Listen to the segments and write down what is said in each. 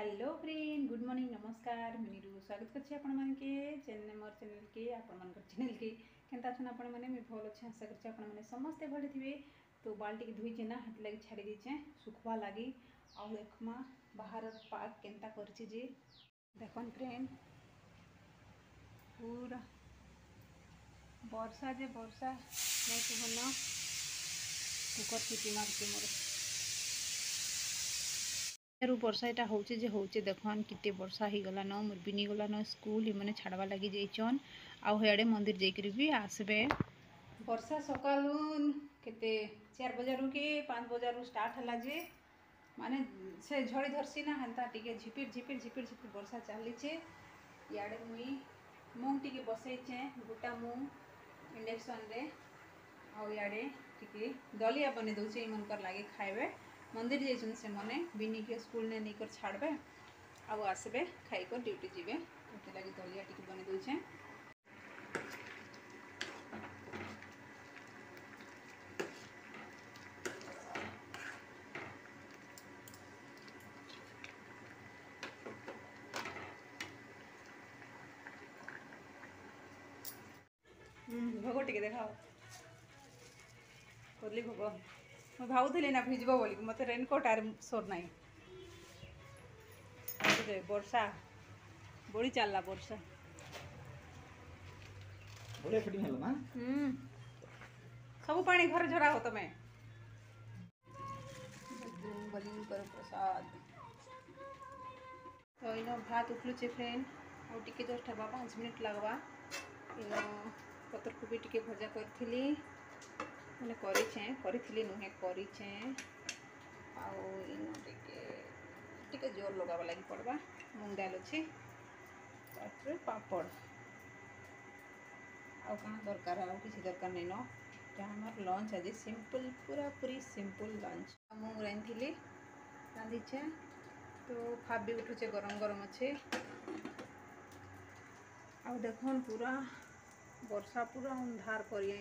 Hello friend good morning नमस्कार मुझे स्वागत करछि आपण मन के चैनल मोर चैनल के आपण मन चैनल के केनता छन आपण माने मैं भल अच्छे आशा करछि आपण माने समस्त भले थिबे। तो बाल्टी के धुई ना हाथ लगी छाड़ी दीचे सुखवा लगी आ देखमा बाहर पार्क केनता करछि जे देखन फ्रेंड पूरा वर्षा जे वर्षा नहीं तो बनो कुकर सीटी मार के मोर वर्षा यहाँ होचे देखन कितने वर्षा हो गलान मोर बिनी गलान स्कूल मैंने छाड़वा लगी जाइछन आड़े मंदिर जाकर भी आसबे। वर्षा सकालू केते 4 बजारू के 5 बजारू स्टार्ट है जे माने से झड़ी धरसी ना हेन्ता टिके झिपिर झिपिर झिपिर झिपिर वर्षा चलीचे। इे मुई मूंग टिके बसईचे गोटा मूंग इंडक्शन रे आड़े टिके दलिया बने दौचे मनकर लगे खाइबे। मंदिर जाइछन से मने बिनी के स्कूल ने नहीं छाड़बे आउ आसबे खाइकर ड्यूटी जीवे तो लगी दलिया टिके बने दौचे। भोग टिके देखाओ करली भोग मैं भावुली ना भिजब बोल मत रेनकोट आर सोर ना वर्षा बड़ी चलला वर्षा सब पानी घर झरा हो तमें प्रसाद तो इन भात उठलुचे फ्रेंड और टिके जस्ट हवा 5 मिनट लगवा इन पतर कोबी टिके भजा करी मैंने करी नुहे करीचे टिके जोर लगावा लगी पड़वा मूंग दाल अच्छे पापड़ आउ कहाँ दरकार आउ किसी दरकार नहीं न जहाँ हमार लंच आज सिंपल पूरा पूरी सिंपल लंच मूंग रांधी रांधीचे तो खाप भी उठुचे गरम गरम अच्छे आउ देखन पूरा वर्षा पूरा अंधार कर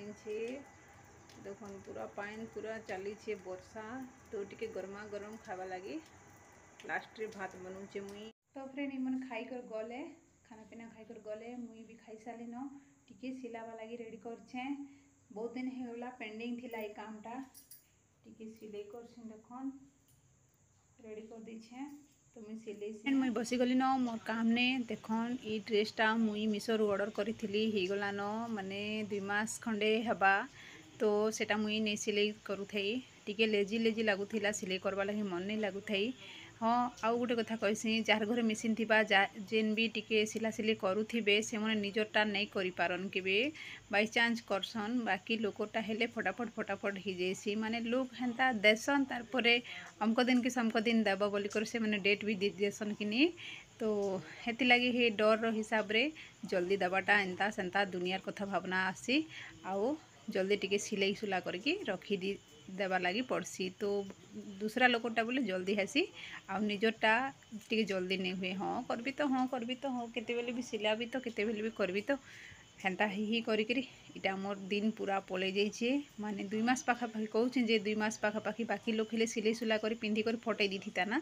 देखन पूरा पानी पूरा चली वर्षा तो टिके गरमा गरम खावा लगी लास्ट रे भात बनौचे मुई तो फ्रेंड मन खाईकर गले खाना पीना खाईकर गले मुई भी खाई सारी न टिके सिलावा लगी रेडी करछे बहुत दिन होगा पेंडिंग थिला ये कामटा टिके सिलाई करछे देखन रेडी कर दीछे तो मुई सिलाई मुई बसी गली न मोर काम ने देखन ये ड्रेसटा मुई मिशो रू ऑर्डर करी ही गला न माने 2 मास खंडे हबा तो सेटा मुई नहीं सिलाई करूथई टिके लेजी लेजी लगुला सिलाई करवा लगी मन नहीं लगुथई। हाँ आउ गोटे कथा कहसी जार घर मेसीन थिबा जेन भी टिके सिला सिलाई करुथिबे से माने निजरटा नहीं करि पारन केबे बाई चांस करसन बाकी लोकटा हेले फटाफट फटाफट ही जाइसी माने लोग हेन्ता देसन तार परे अमको दिन के समको दिन देबो बोली कर से माने डेट भी दे देसन किनी तो हेति लगी हे डर हिसाब रे जल्दी दबाटा एंता सेंता दुनियार कथा भावना आसी आउ जल्दी टिके सिलाई सुला करके रखी देवार लगी पड़सी तो दूसरा लोकटा बोले जल्दी हेसी आ निजरटा टिके जल्दी नहीं हुए हाँ करबी तो हाँ केते बेले भी सिला भी तो केते बेले भी करबी तो हेन्ता ही करी इटा मोर दिन पूरा पलै जाइए माने 2 मास पाखापाखि कहूँ जे 2 मास पाखापाखि बाकी लोग हेले सिलाई सुला कर पिंधि कर फटै दी था ना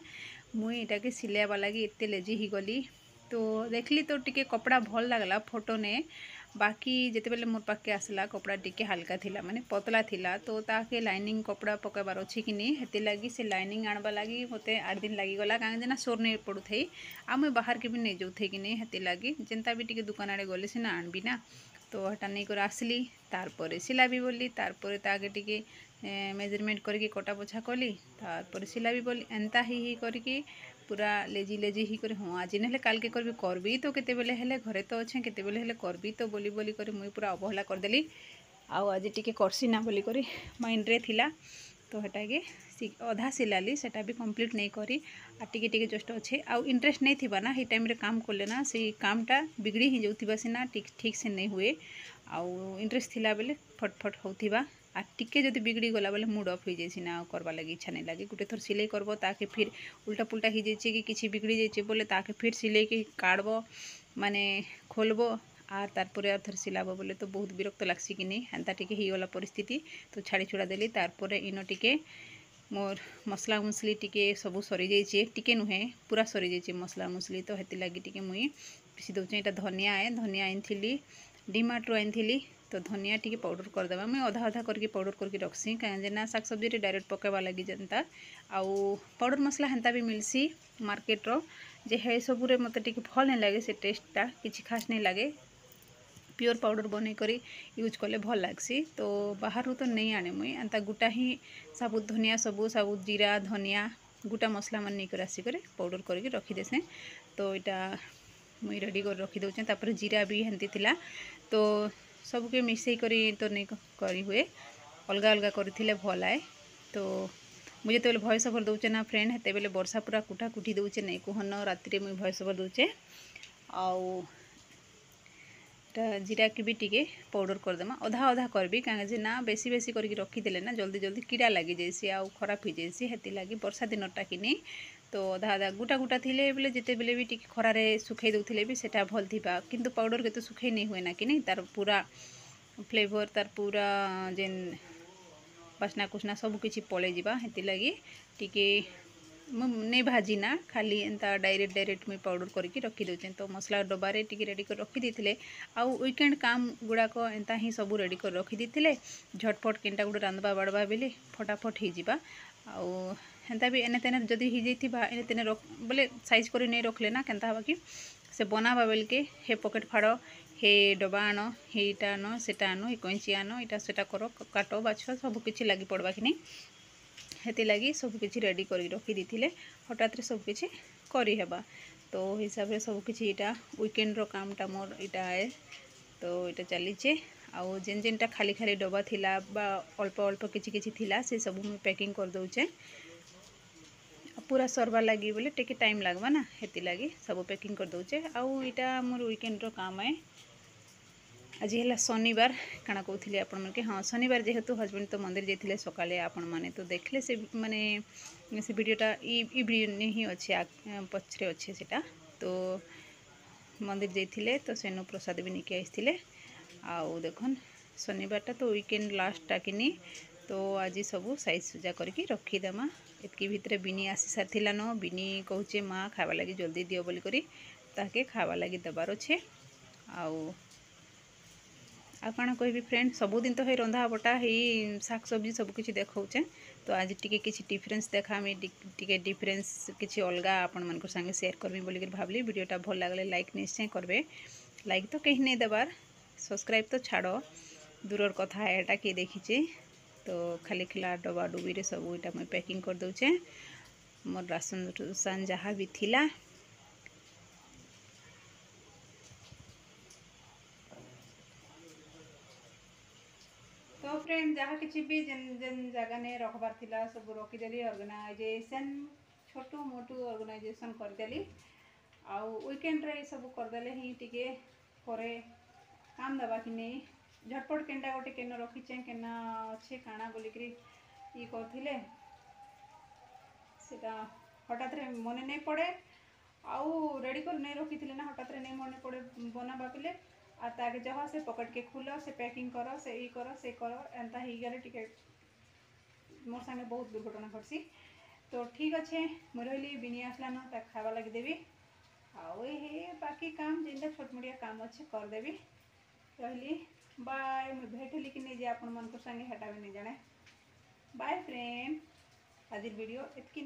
मुई इटा के सिलाइबा लगी एते लेजी ही गली तो देखली तो टिके कपड़ा भल लगला फोटो ने बाकी जिते बेले मोर पाखे आसला कपड़ा टिके हल्का थिला माने पतला थिला तो ताके लाइनिंग कपड़ा पकाबार अच्छी कि नहीं हेती लगी से लाइनिंग आनबा लगी मते 8 दिन लगी गला कहीं सोर नहीं पड़ू थी आ मुई बाहर के भी नहीं जाऊ थी कि नहीं हेती लगी जेनता भी टिके दुकान आड़े गले सीना आनबी ना तो हटा नहीं कर आसली तारपरे सिलाबी बोली तारपरे तागे टिके मेजरमेंट करके कटा पोछा कली तारपरे सिलाबी बोली एंता ही करके पूरा लेजी लेजी ही करे हाँ आज ना काल के करबी तो केते बेले हेले घरे तो अच्छे केते बेले हेले करबी तो बोली बोली करे मुई पूरा अवहेला करदेली आउ आज टिके करसी ना बोली करी माइंड रे थिला तो हेटा के अधा सिलाली सेटा भी कंप्लीट नहीं करी आ टिके टिके जस्ट अच्छे आउ इंटरेस्ट नहीं थिबा ना ही टाइम रे काम करले ना से कामटा बिगड़ी ही जाउथिबा सिना ठीक से नहीं हुए आउ इंटरेस्ट थिला बेले फटफट होथिबा आ टिके जदि बिगड़ी गला बेले मूड ऑफ हो जाइए ना करवा लगी इच्छा नहीं लगे गोटे थर सिलाई करब ताके फिर उल्टा पुल्टा हो जाइए कि किसी बिगड़ी जाइए बोले ताके फिर सिलाई के काढ़ब माने खोलब आर तारपरे आर थर सिलाब बोले तो बहुत विरक्त लागसी कि नहीं हेन्ता टिके ही गला परिस्थिति तो छाड़ी छुड़ा देली तारपरे इन टिके मोर मसला मुसली टिके सबू सरी जाइए टिके नुहे पूरा सरी जाइए मसला मुसली तो हेती लगी टिके मुई पीसी दूचे। यहाँ धनिया है धनिया आनी डीमार्ट्रु आनी तो धनिया टिके पाउडर करदेवा मुझे अधा अधा करके पाउडर करके रखसी कहीं ना शाक सब्जी डायरेक्ट पकेवा लगी जनता आउ पाउडर मसला हेन्ता भी मिलसी मार्केट्र जे हे सबूरे मत टिके भल नहीं लगे से टेस्टा किसी खास नहीं लगे प्योर पाउडर बनै करी यूज कले भल लगसी तो बाहर तो नहीं आने मुई एंता गुटा ही साबुत धनिया साबुत जीरा धनिया गुटा मसला मन नहीं कर आसिक पाउडर करके रखीदेसे तो यहाँ मुई रेडी कर रखी दौचे तापर जीरा भी हेंती थिला तो सबके मिसई करी तो नहीं करी हुए अलगा अलगा करथिले भल आए तो मुझे तो भॉइस ओवर दौचे ना फ्रेंड हेते बेले वर्षा पूरा कुटा कुटी दौचे नहीं कहन राति मुझे भॉइस ओवर दौचे आउ जीरा के भी टिके पाउडर करदेमा अधा अधा करबी कहीं ना बेसी बेसी करके रखीदे ना जल्दी जल्दी कीड़ा लगी जाइए आउ खराब हो जाइए हेती लगी वर्षा दिनटा कि नहीं तो अधा अधा गुटा गुटा थिले बेले जिते बेले भी टिके खरारे सुखई दउथिले भी सेटा भल थिबा किंतु पाउडर के तो सुखई नहीं हुए ना कि नहीं तार पूरा फ्लेवर तार पूरा जेन बास्ना कुसना सब किसी पलै जिबा हेती लगी टिके नहीं भाजी ना खाली एंता डायरेक्ट मुझे पाउडर करके रखी दौचे तो मसला डबारे टिके रेडी कर रखी देथिले आउ वीकेंड काम गुड़ाक एंता ही सब रेडी कर रखी देथिले झटपट केनटा गुड़े रांधबा बाड़बा बेले फटाफट हो जिबा आउ हेन्ता भी एने तेने जदि हो जाइथिबा एने तेने बोले साइज कर नहीं रखले ना केनता हवा कि से बनाबा बेल के हे पॉकेट फाड़ हे डबा आन हेटा आन सेटा आन हे कैंची आन इटा सेटा कर काट बाछ सब किछि लगी पड़वा कि नहीं हेती लगी सब किछि रेडी कर रखी देथिले हठात रे सब किछि करी हेबा तो हिसाब रे सब किछि इटा वीकेंड रो कामटा मोर इटा है तो इटा चलीचे आउ जेन जेनटा खाली खाली डबा थिला बा अल्प अल्प किछि किछि थिला से सब मैं पैकिंग कर दउचे पूरा सरवा लगी बोले टिके टाइम लगवा ना हेती लगी सब पैकिंग कर दउचे आउ इटा मोर वीकेंड रो काम है। आज है शनिवार काना कहते आपण मन के हाँ शनिवार जेहेतु हजबैंड तो मंदिर जाते सकाले आपण मैंने तो देखले से माने से वीडियोटा वीडियो ही अच्छे पछरे अच्छे सेटा तो मंदिर जाते तो सेनु प्रसाद भी निके आसते आउ देखन शनिवारटा तो वीकेंड लास्टा कि तो आज सब साइज सुजा करके रखीदेमा एतकी भितर बिनी आसी सारी न बिनी कहचे माँ खावा लगी जल्दी दियो बोली करी ताके खावा लगी देबार अच्छे आउ आपण कहि फ्रेंड सबुदिन तो है रंधा बटा है शाक सब्जी सब किसी देखौचे तो आज टिके किसी डिफरेंस देखामी टिके डिफरेंस किसी अलगा आपण मन संगे शेयर करमी बोलिक भावली वीडियोटा भल लगले लाइक निश्चय करबे लाइक तो कहीं नहीं देबार सब्सक्राइब तो छाड़ दूर कथा एटा किए देखीचे तो खाली खिला डबा डुबी रे सब इटा मैं पैकिंग कर दउचे मोर राशन जहाँ भी थिला तो फ्रेंड जहाँ किसी भी जेन जेन जगह ने रखबार थिला सब रखीदेली ऑर्गेनाइजेशन छोटू मोटू ऑर्गेनाइजेशन करदेली आउ वीकेंड रे सब करदेले ही टिके करे काम दबा कि नहीं झटपट केनटा गोटे केन रखीचे केना अच्छे काना बोलिकी ये करथिले सेटा हठात रे मने नहीं पड़े आउ रेडी कर नहीं रखी थे ना हठात रे नहीं मने पड़े बनाबा बेले आ ताके जहाँ से पकड़ के खुल से पैकिंग कर से ई कर से कर एंता ही गले टिके मोर संगे बहुत दुर्घटना घटसी तो ठीक अच्छे मुझे रही बिनी आसला न ता खावा लगी देवी आउ हे बाकी काम जेनटा छोट मोटिया काम अच्छे करदेवी रही बाय मुझे भेटली कि नहीं जे आपण मन संगे हेटा भी नहीं जाने बाय फ्रेंड आज वीडियो एतकी।